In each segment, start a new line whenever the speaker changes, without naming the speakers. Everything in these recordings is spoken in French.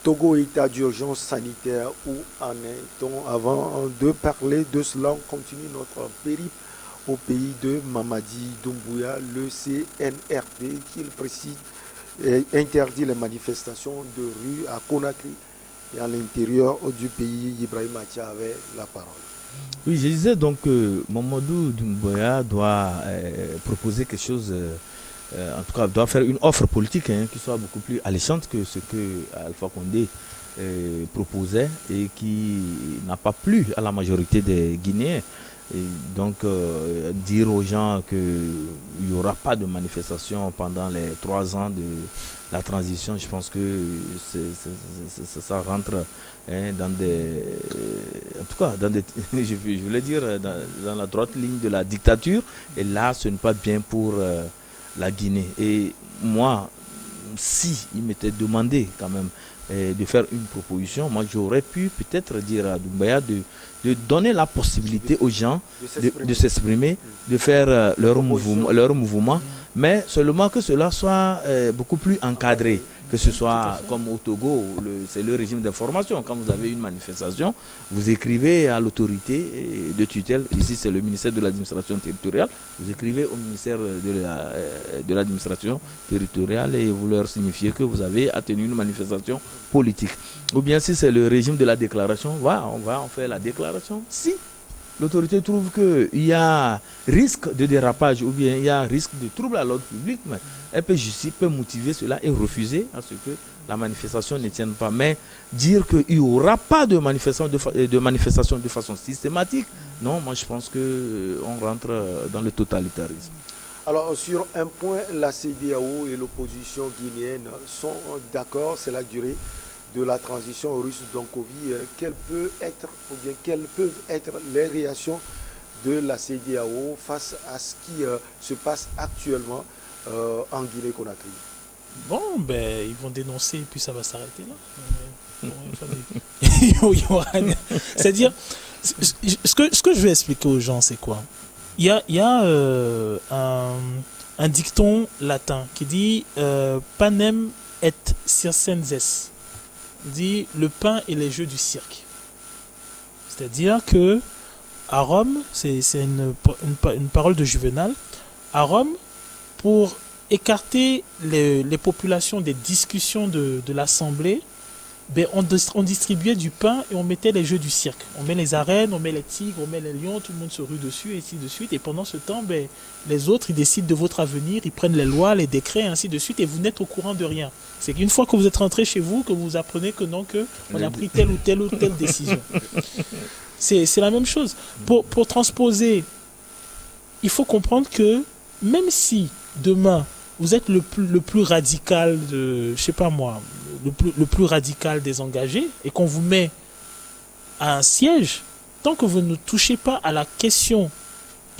Togo, état d'urgence sanitaire, où en est-on? Avant de parler de cela, on continue notre périple au pays de Mamadi Doumbouya, le CNRD, qui précise interdit les manifestations de rue à Conakry et à l'intérieur du pays. Ibrahim Atia avait la parole.
Oui, je disais donc que Mamadou Doumbouya doit proposer quelque chose, en tout cas doit faire une offre politique qui soit beaucoup plus alléchante que ce que Alpha Condé proposait et qui n'a pas plu à la majorité des Guinéens. Et donc dire aux gens qu'il n'y aura pas de manifestation pendant les 3 ans de la transition, je pense que ça rentre dans des, en tout cas dans des, je voulais dire dans la droite ligne de la dictature, et là ce n'est pas bien pour la Guinée. Et moi, si il m'était demandé quand même de faire une proposition, moi j'aurais pu peut-être dire à Doumbouya de donner la possibilité aux gens de s'exprimer, de faire leur mouvement, mais seulement que cela soit beaucoup plus encadré, que ce soit comme au Togo, c'est le régime d'information. Quand vous avez une manifestation, vous écrivez à l'autorité de tutelle, ici c'est le ministère de l'administration territoriale, vous écrivez au ministère de l'administration territoriale et vous leur signifiez que vous avez tenu une manifestation politique. Ou bien si c'est le régime de la déclaration, on fait la déclaration. Si l'autorité trouve qu'il y a risque de dérapage ou bien il y a risque de trouble à l'ordre public, mais elle peut motiver cela et refuser à ce que la manifestation ne tienne pas. Mais dire qu'il n'y aura pas de manifestation de façon systématique, non, moi je pense qu'on rentre dans le totalitarisme.
Alors sur un point, la CEDEAO et l'opposition guinéenne sont d'accord, c'est la durée de la transition russe d'Onkovi. Quelles peuvent être les réactions de la CEDEAO face à ce qui se passe actuellement en Guinée-Conakry?
Bon, ben, ils vont dénoncer et puis ça va s'arrêter là. C'est-à-dire, ce que je vais expliquer aux gens, c'est quoi? Il y a un dicton latin qui dit panem et circenses, dit le pain et les jeux du cirque. C'est-à-dire que à Rome, c'est une parole de Juvénal, à Rome, pour écarter les populations des discussions de l'Assemblée, ben on distribuait du pain et on mettait les jeux du cirque. On met les arènes, on met les tigres, on met les lions, tout le monde se rue dessus, et ainsi de suite. Et pendant ce temps, ben, les autres, ils décident de votre avenir, ils prennent les lois, les décrets, et ainsi de suite, et vous n'êtes au courant de rien. C'est qu'une fois que vous êtes rentré chez vous, que vous apprenez que non, qu'on a pris telle ou telle décision. C'est la même chose. Pour transposer, il faut comprendre que même si demain, vous êtes le plus radical je sais pas moi, le plus radical des engagés, et qu'on vous met à un siège, tant que vous ne touchez pas à la question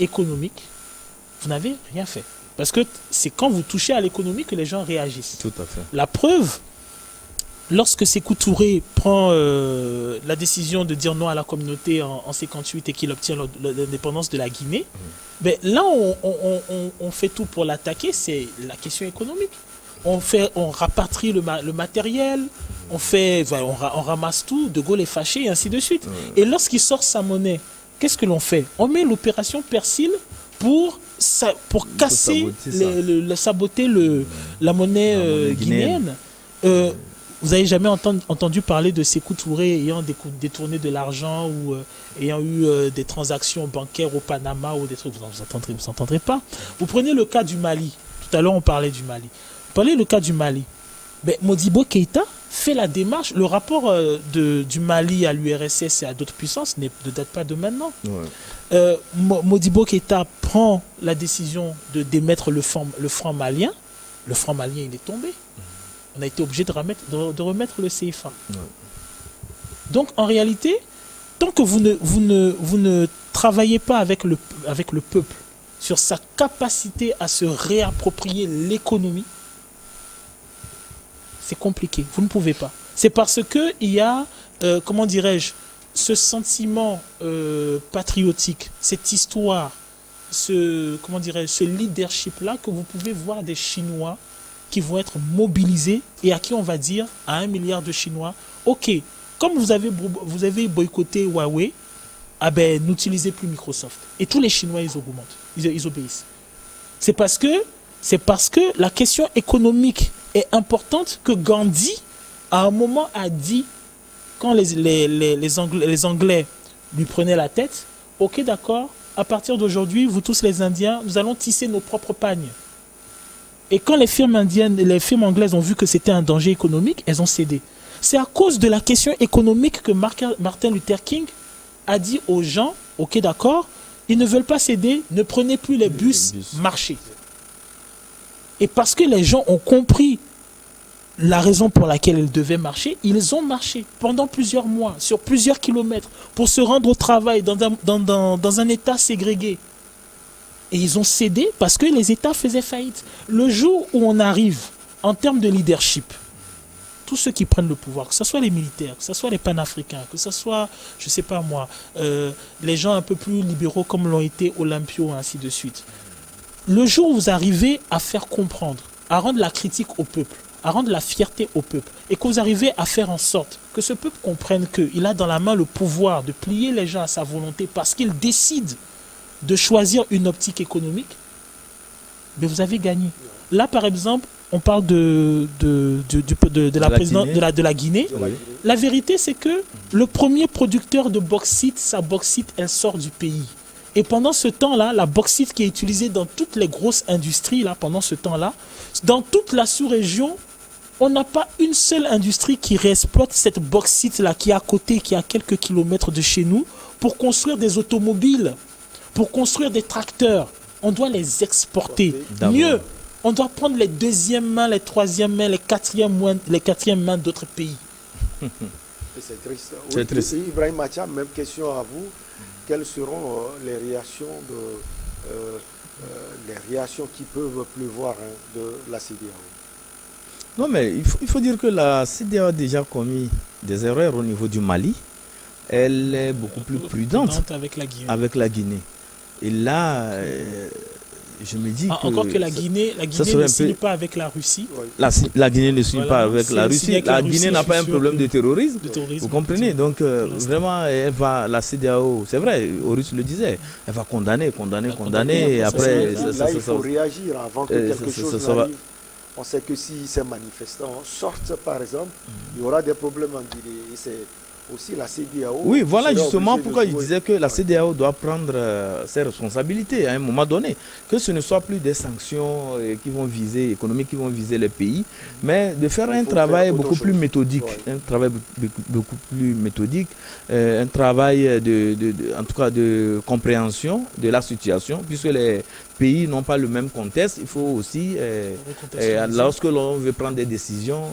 économique, vous n'avez rien fait. Parce que c'est quand vous touchez à l'économie que les gens réagissent.
Tout à fait.
La preuve, lorsque Sékou Touré prend la décision de dire non à la communauté en 58 et qu'il obtient l'indépendance de la Guinée, ben là on fait tout pour l'attaquer, c'est la question économique. On rapatrie le matériel, on ramasse tout, De Gaulle est fâché et ainsi de suite. Et lorsqu'il sort sa monnaie, qu'est-ce que l'on fait? On met l'opération Persil pour casser, saboter la monnaie guinéenne. Vous n'avez jamais entendu parler de Sékou Touré ayant détourné de l'argent ou ayant eu des transactions bancaires au Panama ou des trucs, vous n'entendrez pas. Vous prenez le cas du Mali. Tout à l'heure, on parlait du Mali. Vous prenez le cas du Mali. Mais Modibo Keïta fait la démarche. Le rapport du Mali à l'URSS et à d'autres puissances ne date pas de maintenant. Ouais. Modibo Keïta prend la décision de démettre le franc malien. Le franc malien, il est tombé. On a été obligé de remettre le CFA. Ouais. Donc, en réalité, tant que vous ne travaillez pas avec le peuple sur sa capacité à se réapproprier l'économie, c'est compliqué. Vous ne pouvez pas. C'est parce qu'il y a, comment dirais-je, ce sentiment patriotique, cette histoire, ce leadership-là que vous pouvez voir des Chinois qui vont être mobilisés et à qui on va dire à 1 milliard de Chinois, ok, comme vous avez boycotté Huawei, ah ben n'utilisez plus Microsoft. Et tous les Chinois ils augmentent, ils obéissent. C'est parce que la question économique est importante que Gandhi à un moment a dit, quand les Anglais lui prenaient la tête, ok d'accord, à partir d'aujourd'hui, vous tous les Indiens, nous allons tisser nos propres pagnes. Et quand les firmes anglaises ont vu que c'était un danger économique, elles ont cédé. C'est à cause de la question économique que Martin Luther King a dit aux gens, ok d'accord, ils ne veulent pas céder, ne prenez plus les bus, marchez. Et parce que les gens ont compris la raison pour laquelle ils devaient marcher, ils ont marché pendant plusieurs mois, sur plusieurs kilomètres, pour se rendre au travail dans un État ségrégué. Et ils ont cédé parce que les États faisaient faillite. Le jour où on arrive, en termes de leadership, tous ceux qui prennent le pouvoir, que ce soit les militaires, que ce soit les panafricains, que ce soit, je ne sais pas moi, les gens un peu plus libéraux comme l'ont été Olympio, ainsi de suite. Le jour où vous arrivez à faire comprendre, à rendre la critique au peuple, à rendre la fierté au peuple, et que vous arrivez à faire en sorte que ce peuple comprenne qu'il a dans la main le pouvoir de plier les gens à sa volonté parce qu'il décide de choisir une optique économique, mais vous avez gagné. Là, par exemple, on parle de la présidente de la Guinée. Oui. La vérité, c'est que le premier producteur de bauxite, sa bauxite, elle sort du pays. Et pendant ce temps-là, la bauxite qui est utilisée dans toutes les grosses industries, là, pendant ce temps-là, dans toute la sous-région, on n'a pas une seule industrie qui réexploite cette bauxite-là qui est à côté, qui est à quelques kilomètres de chez nous, pour construire des automobiles, pour construire des tracteurs. On doit les exporter. Mieux, on doit prendre les deuxièmes mains, les troisièmes mains, les quatrièmes mains d'autres pays.
C'est triste.
C'est triste.
Ibrahim Macha, même question à vous. Quelles seront les réactions qui peuvent pleuvoir de la CEDEAO?
Non, mais il faut dire que la CEDEAO a déjà commis des erreurs au niveau du Mali. Elle est beaucoup plus prudente avec la Guinée. Et là, je me dis que...
Encore que la Guinée ne signe pas avec la Russie.
La Guinée ne signe pas avec la Russie. La Guinée n'a pas un problème de terrorisme. Vous comprenez? Donc, vraiment, la CEDEAO, c'est vrai, Horus le disait, elle va condamner, et après...
Là, il faut réagir avant que quelque chose n'arrive. On sait que si ces manifestants sortent, par exemple, il y aura des problèmes en Guinée. C'est aussi la CEDEAO.
Oui, voilà justement pourquoi je disais que la CEDEAO doit prendre ses responsabilités à un moment donné. Que ce ne soit plus des sanctions économiques qui vont viser les pays, mais de faire un travail beaucoup plus méthodique. Un travail beaucoup plus méthodique, un travail en tout cas de compréhension de la situation, puisque les pays n'ont pas le même contexte. Il faut aussi, lorsque l'on veut prendre des décisions,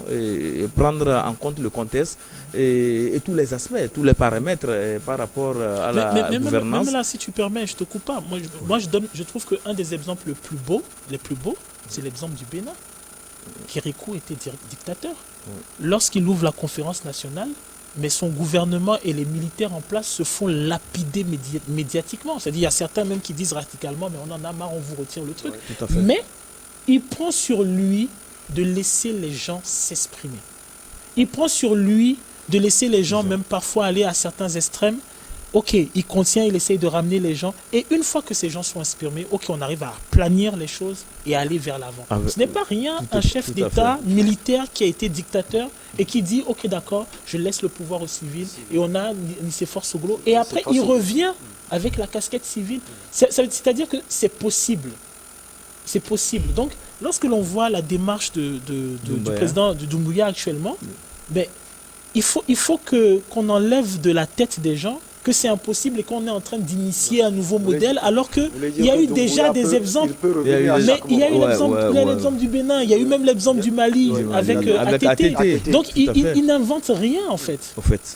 prendre en compte le contexte et tous les aspects, tous les paramètres par rapport à la gouvernance.
Même là, si tu permets, je ne te coupe pas. Moi je trouve qu'un des exemples les plus beaux, c'est l'exemple du Bénin. Kérékou était dictateur. Lorsqu'il ouvre la conférence nationale, mais son gouvernement et les militaires en place se font lapider médiatiquement. C'est-à-dire, il y a certains même qui disent radicalement, mais on en a marre, on vous retire le truc.
Tout à fait.
Mais il prend sur lui de laisser les gens s'exprimer. Il prend sur lui de laisser les gens même parfois aller à certains extrêmes. Ok, il contient, il essaye de ramener les gens. Et une fois que ces gens sont exprimés, ok, on arrive à planir les choses et à aller vers l'avant. Ce n'est pas rien un chef d'État militaire qui a été dictateur et qui dit, ok, d'accord, je laisse le pouvoir aux civils et on a ses forces au glos. Et après, il revient avec la casquette civile. C'est-à-dire que c'est possible. C'est possible. Donc, lorsque l'on voit la démarche du président de Doumbouya actuellement, ben, il faut qu'on enlève de la tête des gens que c'est impossible et qu'on est en train d'initier un nouveau modèle alors qu'il y a eu déjà des exemples. Mais il y a eu l'exemple du Bénin, il y a eu même l'exemple du Mali avec ATT. Donc il n'invente rien en fait.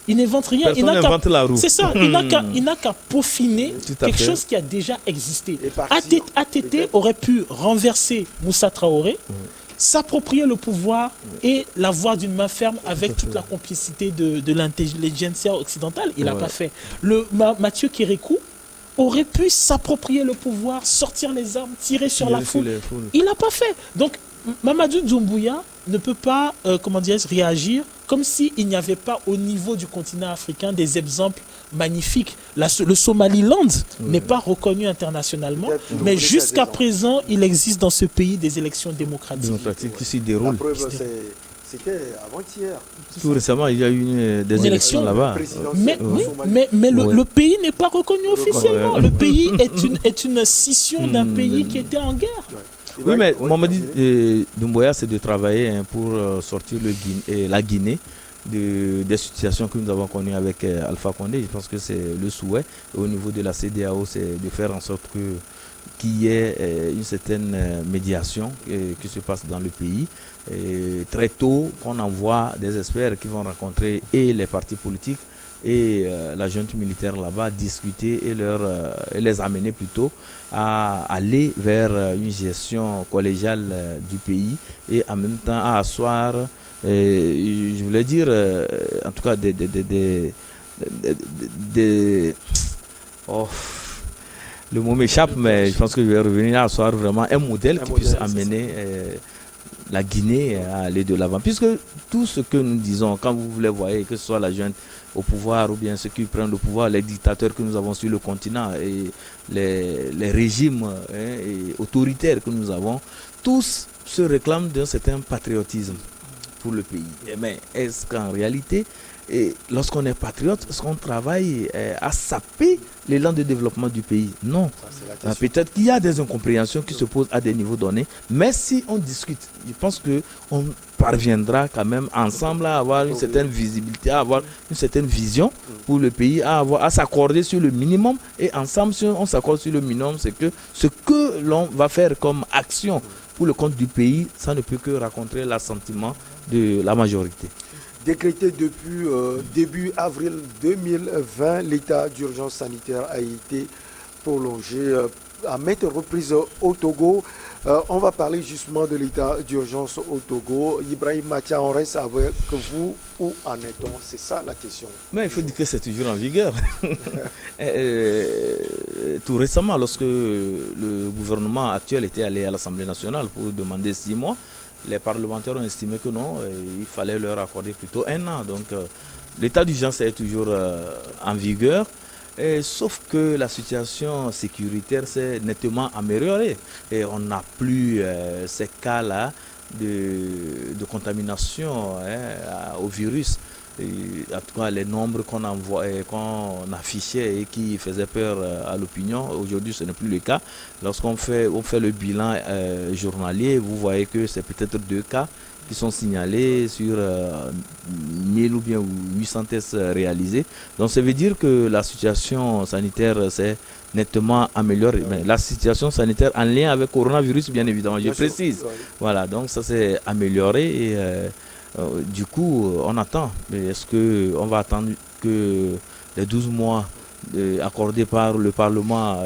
Il n'invente rien.
Personne n'invente la roue.
C'est ça, il n'a qu'à peaufiner quelque chose qui a déjà existé. ATT aurait pu renverser Moussa Traoré, s'approprier le pouvoir et l'avoir d'une main ferme avec toute la complicité de l'intelligentsia occidentale. Il n'a pas fait. Mathieu Kérékou aurait pu s'approprier le pouvoir, sortir les armes, tirer sur la foule. Il n'a pas fait. Donc, Mamadou Doumbouya ne peut pas, réagir comme s'il n'y avait pas au niveau du continent africain des exemples magnifiques. Le Somaliland n'est pas reconnu internationalement, mais jusqu'à présent, il existe dans ce pays des élections démocratiques
qui s'y déroulent.
La preuve, c'était avant-hier.
Tout récemment, il y a eu des élections là-bas.
Mais le pays n'est pas reconnu officiellement. Le pays est une scission d'un pays qui était en guerre.
Oui, mais Mamadi Doumbouya, c'est de travailler pour sortir la Guinée des situations que nous avons connues avec Alpha Condé. Je pense que c'est le souhait. Et au niveau de la CEDEAO, c'est de faire en sorte qu'il y ait une certaine médiation qui se passe dans le pays. Et très tôt, qu'on envoie des experts qui vont rencontrer et les partis politiques et la junte militaire là-bas, discuter et les amener plutôt à aller vers une gestion collégiale du pays et en même temps à asseoir, je voulais dire, en tout cas le mot m'échappe, mais je pense que je vais revenir à asseoir vraiment un modèle qui puisse amener la Guinée à aller de l'avant. Puisque tout ce que nous disons, quand vous les voyez, que ce soit la junte au pouvoir ou bien ceux qui prennent le pouvoir, les dictateurs que nous avons sur le continent et les régimes et autoritaires que nous avons, tous se réclament d'un certain patriotisme pour le pays. Mais est-ce qu'en réalité, lorsqu'on est patriote, est-ce qu'on travaille à saper l'élan de développement du pays? Non. Peut-être qu'il y a des incompréhensions qui se posent à des niveaux donnés, mais si on discute, je pense qu'on parviendra quand même ensemble à avoir une certaine visibilité, à avoir une certaine vision pour le pays, à s'accorder sur le minimum. Et ensemble, si on s'accorde sur le minimum, c'est que ce que l'on va faire comme action pour le compte du pays, ça ne peut que rencontrer l'assentiment de la majorité.
Décrété depuis début avril 2020, l'état d'urgence sanitaire a été prolongé à maintes reprises au Togo. On va parler justement de l'état d'urgence au Togo. Ibrahim Matia, on reste avec vous. Où en est-on? C'est ça la question.
Mais il faut dire que c'est toujours en vigueur. Tout récemment, lorsque le gouvernement actuel était allé à l'Assemblée nationale pour demander 6 mois, les parlementaires ont estimé que non, il fallait leur accorder plutôt 1 an. Donc l'état d'urgence est toujours en vigueur, sauf que la situation sécuritaire s'est nettement améliorée. Et on n'a plus ces cas-là de contamination au virus. Et, en tout cas, les nombres qu'on affichait et qui faisaient peur à l'opinion, aujourd'hui ce n'est plus le cas. Lorsqu'on fait le bilan journalier, vous voyez que c'est peut-être 2 cas qui sont signalés sur 1000 ou bien 800 tests réalisés. Donc ça veut dire que la situation sanitaire s'est nettement améliorée. Mais la situation sanitaire en lien avec le coronavirus, bien évidemment, je précise. Voilà, donc ça s'est amélioré et du coup, on attend. Mais est-ce qu'on va attendre que les 12 mois accordés par le Parlement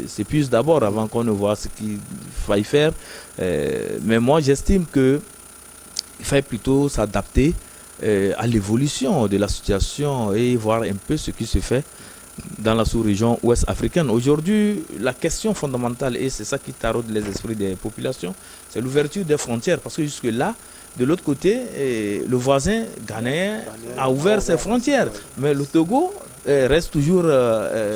s'épuisent d'abord avant qu'on ne voit ce qu'il faille faire? Mais moi, j'estime qu'il faille plutôt s'adapter à l'évolution de la situation et voir un peu ce qui se fait dans la sous-région ouest africaine. Aujourd'hui, la question fondamentale, et c'est ça qui taraude les esprits des populations, c'est l'ouverture des frontières. Parce que jusque-là, de l'autre côté, le voisin ghanéen a ouvert ses frontières. Mais le Togo reste toujours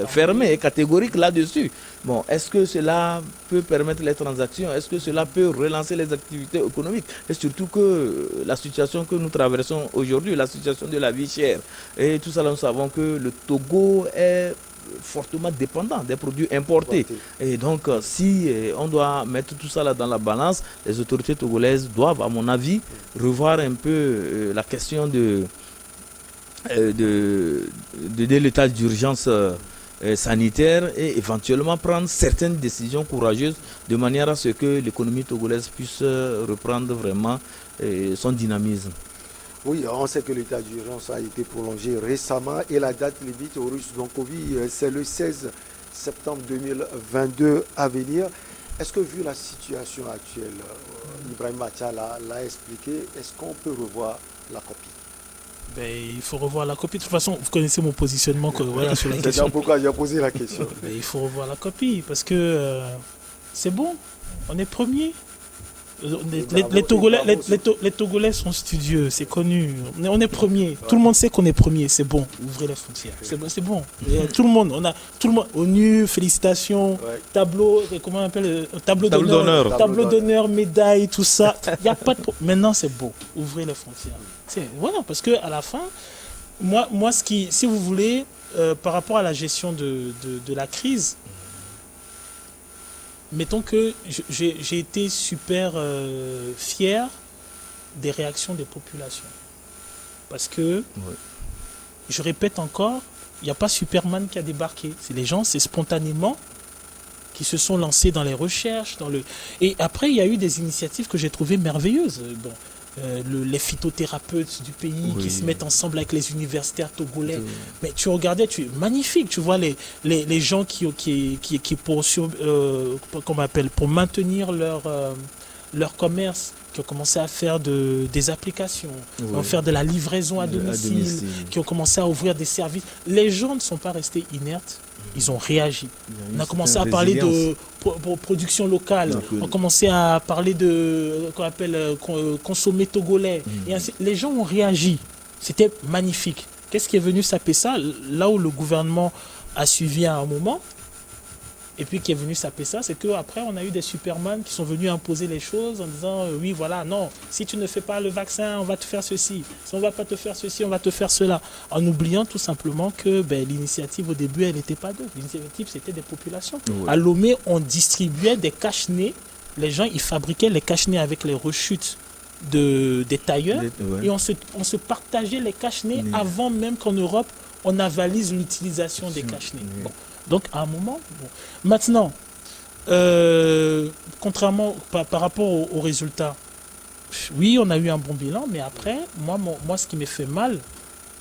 fermé et catégorique là-dessus. Bon, est-ce que cela peut permettre les transactions? Est-ce que cela peut relancer les activités économiques? Et surtout que la situation que nous traversons aujourd'hui, la situation de la vie chère, et tout ça, nous savons que le Togo est fortement dépendant des produits importés. Et donc, si on doit mettre tout ça là dans la balance, les autorités togolaises doivent, à mon avis, revoir un peu la question de l'état d'urgence sanitaire et éventuellement prendre certaines décisions courageuses de manière à ce que l'économie togolaise puisse reprendre vraiment son dynamisme.
Oui, on sait que l'état d'urgence a été prolongé récemment et la date limite au russe Donkovi, c'est le 16 septembre 2022 à venir. Est-ce que vu la situation actuelle, Ibrahim Matia l'a expliqué, est-ce qu'on peut revoir la copie?
Il faut revoir la copie. De toute façon, vous connaissez mon positionnement voilà, sur la question.
C'est pourquoi j'ai posé la question.
Il faut revoir la copie parce que c'est bon, on est premier. Les Togolais sont studieux, c'est connu. On est premier. Tout le monde sait qu'on est premier. C'est bon. Ouvrez les frontières. C'est bon. Et tout le monde. ONU, félicitations. Tableau, comment on appelle tableau d'honneur, médaille, tout ça. Y a pas de... Maintenant, c'est beau. Ouvrez les frontières. Voilà, parce que à la fin, moi, si vous voulez, par rapport à la gestion de la crise. Mettons que j'ai été super fier des réactions des populations. Parce que, je répète encore, il n'y a pas Superman qui a débarqué. C'est spontanément qui se sont lancés dans les recherches. Et après, il y a eu des initiatives que j'ai trouvées merveilleuses. Les phytothérapeutes du pays qui se mettent ensemble avec les universitaires togolais. Mais tu regardais, magnifique, tu vois les gens qui pour maintenir leur commerce, qui ont commencé à faire des applications, qui ont faire de la livraison à domicile, qui ont commencé à ouvrir des services. Les gens ne sont pas restés inertes, ils ont réagi. On a commencé à parler de production locale, on a commencé à parler de qu'on appelle consommer togolais. Et ainsi, les gens ont réagi. C'était magnifique. Qu'est-ce qui est venu saper ça? Là où le gouvernement a suivi à un moment, et puis qui est venu saper ça, c'est qu'après on a eu des Superman qui sont venus imposer les choses en disant oui voilà, non, si tu ne fais pas le vaccin, on va te faire ceci, si on ne va pas te faire ceci, on va te faire cela, en oubliant tout simplement que l'initiative au début elle n'était pas d'eux, l'initiative c'était des populations. À Lomé on distribuait des cache-nez, les gens ils fabriquaient les cache-nez avec les rechutes des tailleurs et on se partageait les cache-nez avant même qu'en Europe on avalise l'utilisation des cache-nez. Bon. Donc, à un moment, maintenant, contrairement par rapport aux résultats, oui, on a eu un bon bilan, mais après, moi, ce qui me fait mal,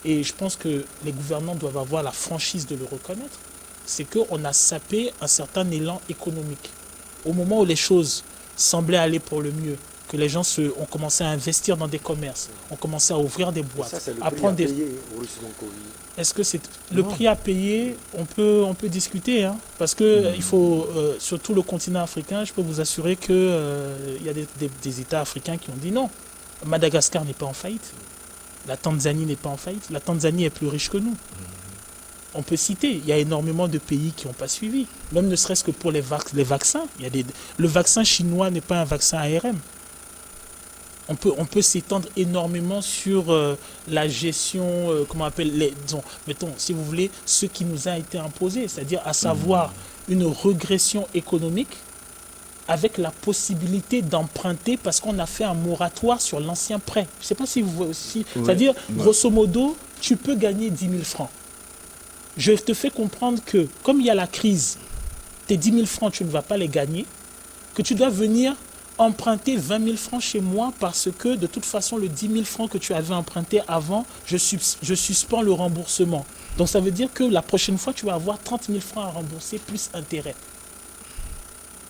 et je pense que les gouvernants doivent avoir la franchise de le reconnaître, c'est qu'on a sapé un certain élan économique. Au moment où les choses semblaient aller pour le mieux, que les gens ont commencé à investir dans des commerces, ont commencé à ouvrir des boîtes,
ça, c'est le
à
prix
prendre
à payer au risque de Covid.
Est-ce que c'est le prix à payer? On peut discuter, hein, parce que il faut sur tout le continent africain, je peux vous assurer que il y a des États africains qui ont dit non. Madagascar n'est pas en faillite, la Tanzanie n'est pas en faillite, la Tanzanie est plus riche que nous. On peut citer, il y a énormément de pays qui n'ont pas suivi, même ne serait-ce que pour les vaccins. Le vaccin chinois n'est pas un vaccin ARM. On peut s'étendre énormément sur la gestion, mettons, si vous voulez, ce qui nous a été imposé, c'est-à-dire à savoir une régression économique avec la possibilité d'emprunter parce qu'on a fait un moratoire sur l'ancien prêt. Je ne sais pas si vous voyez aussi. C'est-à-dire, grosso modo, tu peux gagner 10 000 francs. Je te fais comprendre que, comme il y a la crise, tes 10 000 francs, tu ne vas pas les gagner, que tu dois venir emprunter 20 000 francs chez moi parce que de toute façon le 10 000 francs que tu avais emprunté avant, je suspends le remboursement. Donc ça veut dire que la prochaine fois tu vas avoir 30 000 francs à rembourser plus intérêt.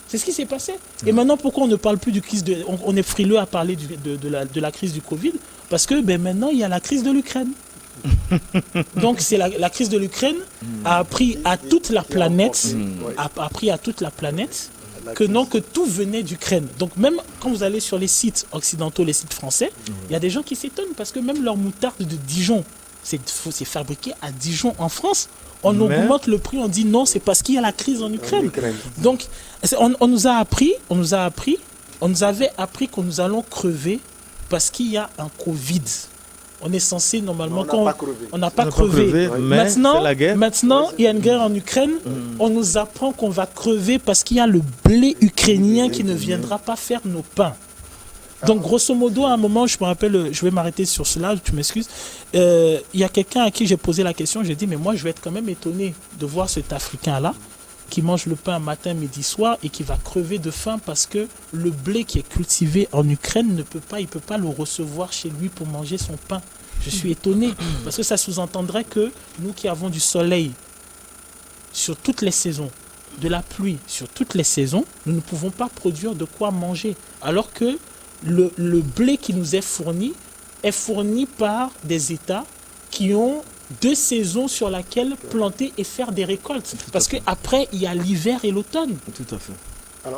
C'est ce qui s'est passé. Et maintenant pourquoi on ne parle plus du crise on est frileux à parler de la crise du Covid? Parce que maintenant il y a la crise de l'Ukraine. Donc c'est la crise de l'Ukraine a appris à toute la planète, que tout venait d'Ukraine. Donc même quand vous allez sur les sites occidentaux, les sites français, il y a des gens qui s'étonnent parce que même leur moutarde de Dijon, c'est fabriqué à Dijon en France. On augmente le prix, on dit non, c'est parce qu'il y a la crise en Ukraine. Donc on nous avait appris que nous allons crever parce qu'il y a un Covid. On est censé normalement... On n'a pas crevé. Maintenant, il y a une guerre en Ukraine. On nous apprend qu'on va crever parce qu'il y a le blé ukrainien qui ne viendra pas faire nos pains. Donc, grosso modo, à un moment, je me rappelle, je vais m'arrêter sur cela, tu m'excuses. Il y a quelqu'un à qui j'ai posé la question. J'ai dit, mais moi, je vais être quand même étonné de voir cet Africain-là qui mange le pain matin, midi, soir et qui va crever de faim parce que le blé qui est cultivé en Ukraine il ne peut pas le recevoir chez lui pour manger son pain. Je suis étonné parce que ça sous-entendrait que nous qui avons du soleil sur toutes les saisons, de la pluie sur toutes les saisons, nous ne pouvons pas produire de quoi manger. Alors que le blé qui nous est fourni par des États qui ont 2 saisons sur lesquelles planter et faire des récoltes. Parce qu'après, il y a l'hiver et l'automne.
Tout à fait.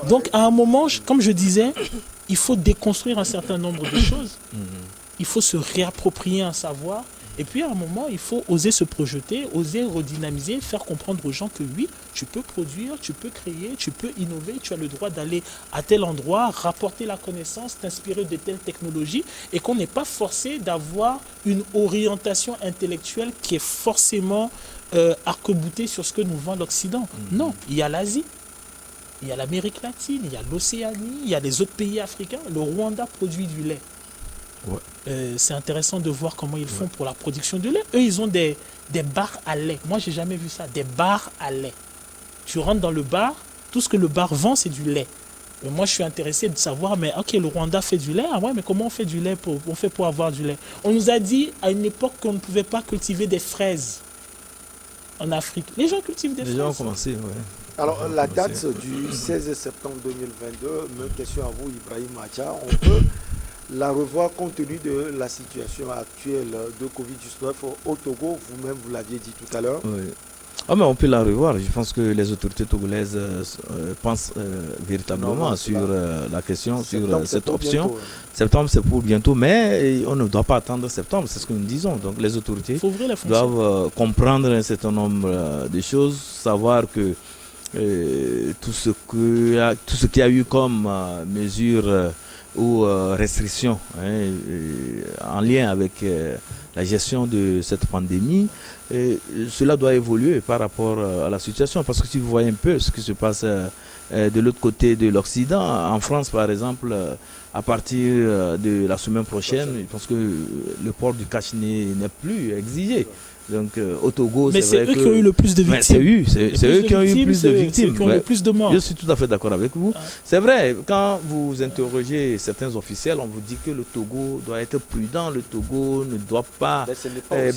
Donc, à un moment, comme je disais, il faut déconstruire un certain nombre de choses. Il faut se réapproprier un savoir. Et puis à un moment, il faut oser se projeter, oser redynamiser, faire comprendre aux gens que oui, tu peux produire, tu peux créer, tu peux innover, tu as le droit d'aller à tel endroit, rapporter la connaissance, t'inspirer de telle technologie, et qu'on n'est pas forcé d'avoir une orientation intellectuelle qui est forcément arc-boutée sur ce que nous vend l'Occident. Non, il y a l'Asie, il y a l'Amérique latine, il y a l'Océanie, il y a les autres pays africains. Le Rwanda produit du lait.
Ouais.
C'est intéressant de voir comment ils font pour la production de lait. Eux, ils ont des bars à lait. Moi, j'ai jamais vu ça. Des bars à lait. Tu rentres dans le bar, tout ce que le bar vend, c'est du lait. Et moi, je suis intéressé de savoir, mais ok, le Rwanda fait du lait. Ah ouais, mais comment on fait du lait on fait pour avoir du lait? On nous a dit à une époque qu'on ne pouvait pas cultiver des fraises en Afrique. Les gens cultivent des fraises.
Les gens ont commencé, ouais.
Alors, la date du 16 septembre 2022, même question à vous, Ibrahim Acha, on peut la revoir compte tenu de la situation actuelle de Covid-19 au Togo, vous-même vous l'aviez dit tout à l'heure.
Oui. Ah, mais on peut la revoir. Je pense que les autorités togolaises pensent véritablement sur la question,
Septembre,
sur cette option.
Bientôt,
Septembre, c'est pour bientôt, mais on ne doit pas attendre septembre, c'est ce que nous disons. Donc les autorités doivent comprendre un certain nombre de choses, savoir que tout ce qu'il y a eu comme mesures ou restrictions en lien avec la gestion de cette pandémie, cela doit évoluer par rapport à la situation. Parce que si vous voyez un peu ce qui se passe de l'autre côté de l'Occident, en France par exemple, à partir de la semaine prochaine, je pense que le port du cache-nez n'est plus exigé. Donc au Togo,
mais c'est eux qui ont eu le plus de victimes.
C'est eux qui ont eu plus de victimes.
Qui ont le plus de morts.
Je suis tout à fait d'accord avec vous. C'est vrai, quand vous interrogez certains officiels, on vous dit que le Togo doit être prudent, le Togo ne doit pas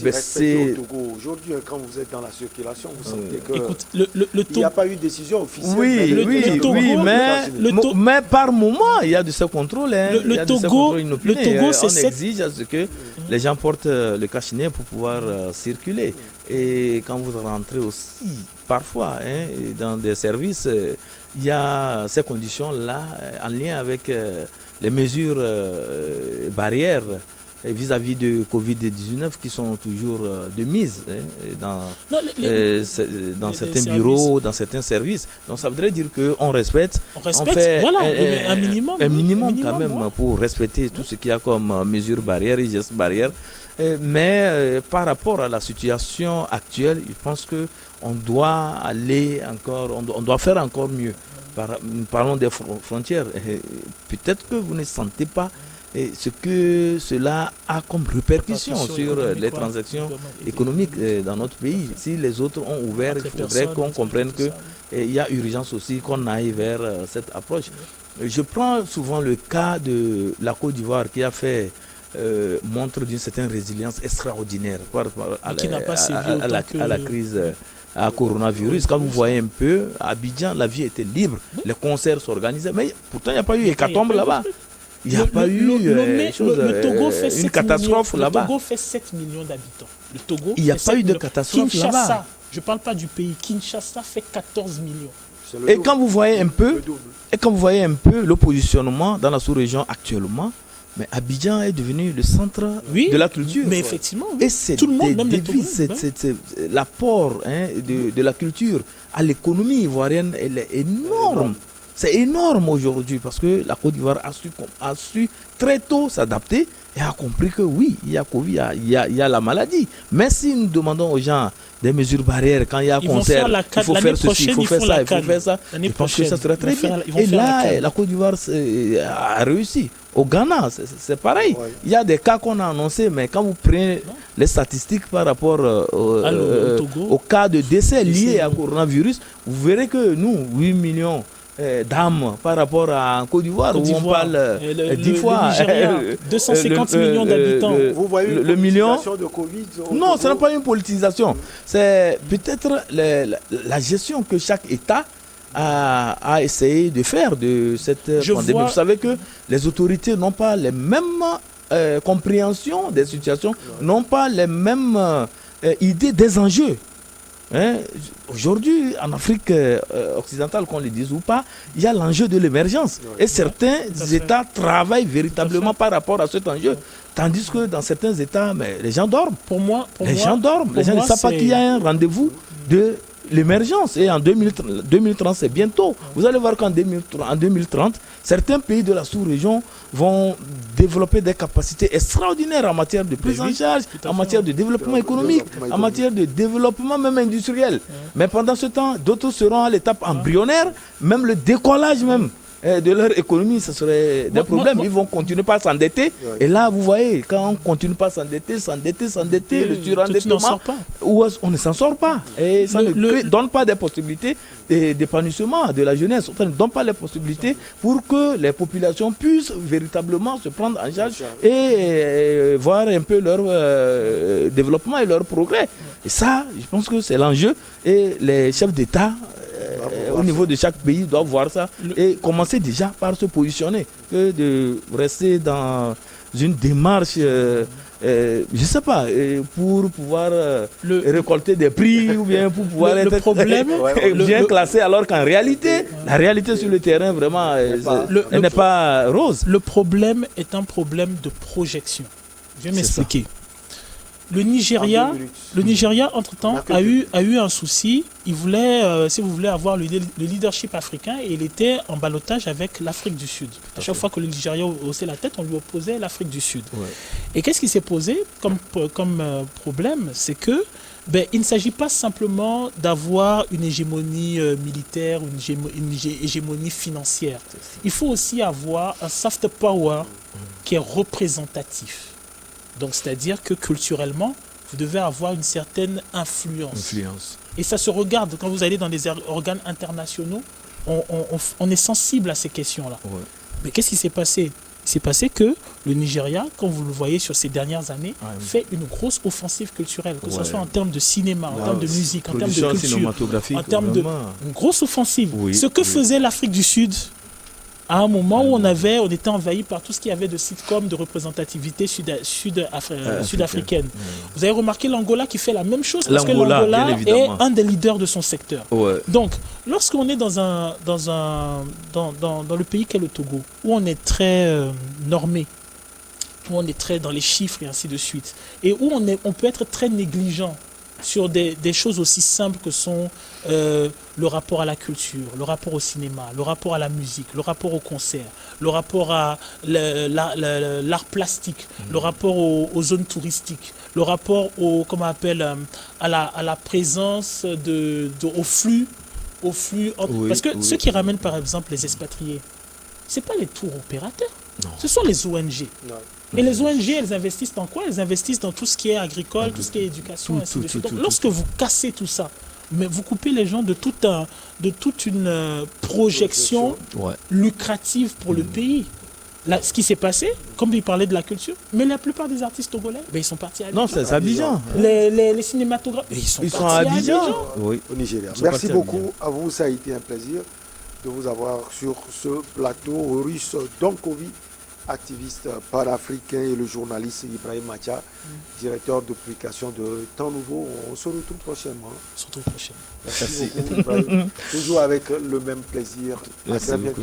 baisser.
Au Togo. Aujourd'hui, quand vous êtes dans la circulation, vous sentez que
écoute,
il n'y a pas eu de décision officielle.
Mais par moment, il y a de ce contrôle.
Le Togo,
on exige à ce que les gens portent le cache-nez pour pouvoir circuler. Et quand vous rentrez aussi, parfois, dans des services, il y a ces conditions-là en lien avec les mesures barrières vis-à-vis de Covid-19 qui sont toujours de mise dans certains bureaux, dans certains services. Donc ça voudrait dire qu'on respecte, on fait
un minimum
quand même pour respecter tout ce qu'il y a comme mesures barrières et gestes barrières. Mais par rapport à la situation actuelle, je pense qu'on doit aller encore, on doit faire encore mieux. Parlons des frontières. Peut-être que vous ne sentez pas ce que cela a comme répercussion sur les transactions économiques dans notre pays. Si les autres ont ouvert, il faudrait qu'on comprenne qu'il y a urgence aussi qu'on aille vers cette approche. Je prends souvent le cas de la Côte d'Ivoire qui a fait montre d'une certaine résilience extraordinaire par rapport à la crise à coronavirus. Quand vous voyez un peu, à Abidjan, la vie était libre, les concerts s'organisaient, mais pourtant il n'y a pas eu hécatombe là-bas. Il n'y a pas eu une catastrophe là-bas.
Le Togo fait 7 millions d'habitants. Le Togo,
il n'y a pas eu de catastrophe là-bas.
Je ne parle pas du pays. Kinshasa fait 14 millions.
Et quand vous voyez un peu, le positionnement dans la sous-région actuellement, mais Abidjan est devenu le centre de la culture.
Mais effectivement,
et c'est
tout le monde, même les Togolais,
l'apport de la culture à l'économie ivoirienne, elle est énorme. C'est énorme aujourd'hui parce que la Côte d'Ivoire a su très tôt s'adapter et a compris que oui, il y a Covid, il y a la maladie. Mais si nous demandons aux gens des mesures barrières, quand il y a un concert, il faut faire ceci, il faut faire ça, il faut faire ça, je pense que ça serait très bien. Et là, la Côte d'Ivoire a réussi. Au Ghana, c'est pareil. Ouais. Il y a des cas qu'on a annoncés, mais quand vous prenez les statistiques par rapport au cas de décès liés à coronavirus, vous verrez que nous, 8 millions d'âmes par rapport à Côte d'Ivoire, où on parle 10 fois.
250 millions d'habitants.
Vous voyez une politisation de Covid?
Non, ce n'est pas une politisation. C'est peut-être la gestion que chaque État a essayé de faire de cette pandémie. Vous savez que les autorités n'ont pas les mêmes compréhensions des situations, n'ont pas les mêmes idées des enjeux. Hein, aujourd'hui, en Afrique occidentale, qu'on le dise ou pas, il y a l'enjeu de l'émergence. Et certains États travaillent véritablement par rapport à cet enjeu. Tandis que dans certains États, mais les gens dorment. Les gens ne savent pas qu'il y a un rendez-vous de l'émergence. Et en 2030, c'est bientôt. Vous allez voir qu'en 2030, certains pays de la sous-région vont développer des capacités extraordinaires en matière de prise en charge, en matière de développement économique, en matière de développement même industriel. Mais pendant ce temps, d'autres seront à l'étape embryonnaire, même le décollage même de leur économie, ce serait des problèmes. Ils vont continuer par s'endetter. Et là, vous voyez, quand on continue par s'endetter, le surendettement, on ne s'en sort pas. Et ça ne donne pas des possibilités d'épanouissement de la jeunesse. Ça ne donne pas les possibilités pour que les populations puissent véritablement se prendre en charge et voir un peu leur développement et leur progrès. Et ça, je pense que c'est l'enjeu. Et les chefs d'État au niveau de chaque pays doivent voir ça et commencer déjà par se positionner, que de rester dans une démarche, je ne sais pas, pour pouvoir récolter des prix ou bien pour pouvoir être bien classé, alors qu'en réalité, la réalité sur le terrain, vraiment, elle n'est pas rose.
Le problème est un problème de projection. Je vais m'expliquer. Le Nigeria, entre-temps, a eu un souci. Il voulait, si vous voulez, avoir le leadership africain et il était en ballottage avec l'Afrique du Sud. À chaque fois que le Nigeria haussait la tête, on lui opposait l'Afrique du Sud. Ouais. Et qu'est-ce qui s'est posé comme problème? C'est que il ne s'agit pas simplement d'avoir une hégémonie militaire ou une hégémonie financière. Il faut aussi avoir un soft power qui est représentatif. Donc, c'est-à-dire que culturellement, vous devez avoir une certaine influence. Et ça se regarde quand vous allez dans des organes internationaux, on est sensible à ces questions-là. Ouais. Mais qu'est-ce qui s'est passé? Il s'est passé que le Nigeria, comme vous le voyez sur ces dernières années, fait une grosse offensive culturelle, que ce soit en termes de cinéma, en termes de musique, en termes de culture, en termes de... Une grosse offensive. Ce que faisait l'Afrique du Sud... À un moment où on était envahi par tout ce qu'il y avait de sitcom, de représentativité sud-africaine. Vous avez remarqué l'Angola qui fait la même chose parce que l'Angola est un des leaders de son secteur. Ouais. Donc, lorsqu'on est dans le pays qu'est le Togo, où on est très normé, où on est très dans les chiffres et ainsi de suite, et où on peut être très négligent sur des choses aussi simples que sont le rapport à la culture, le rapport au cinéma, le rapport à la musique, le rapport au concert, le rapport à l'art plastique, le rapport aux zones touristiques, le rapport à la présence au flux. Parce que ceux qui ramènent par exemple les expatriés, ce n'est pas les tours opérateurs, ce sont les ONG. Non. Et les ONG, elles investissent dans quoi? Elles investissent dans tout ce qui est agricole, tout ce qui est éducation, ainsi de suite. Donc, lorsque vous cassez tout ça, mais vous coupez les gens de toute une projection lucrative pour le pays. Là, ce qui s'est passé, comme il parlait de la culture, mais la plupart des artistes togolais, ils sont partis à Abidjan.
Non, c'est Abidjan.
Les cinématographes, ils sont partis à Abidjan.
Oui, au Nigeria. Merci beaucoup à vous, ça a été un plaisir de vous avoir sur ce plateau. Russe Donkovi, activiste panafricain, et le journaliste Ibrahim Macha, directeur de publication de Temps Nouveau. On se retrouve prochainement.
Merci
beaucoup, Ibrahim. Toujours avec le même plaisir. À très bientôt.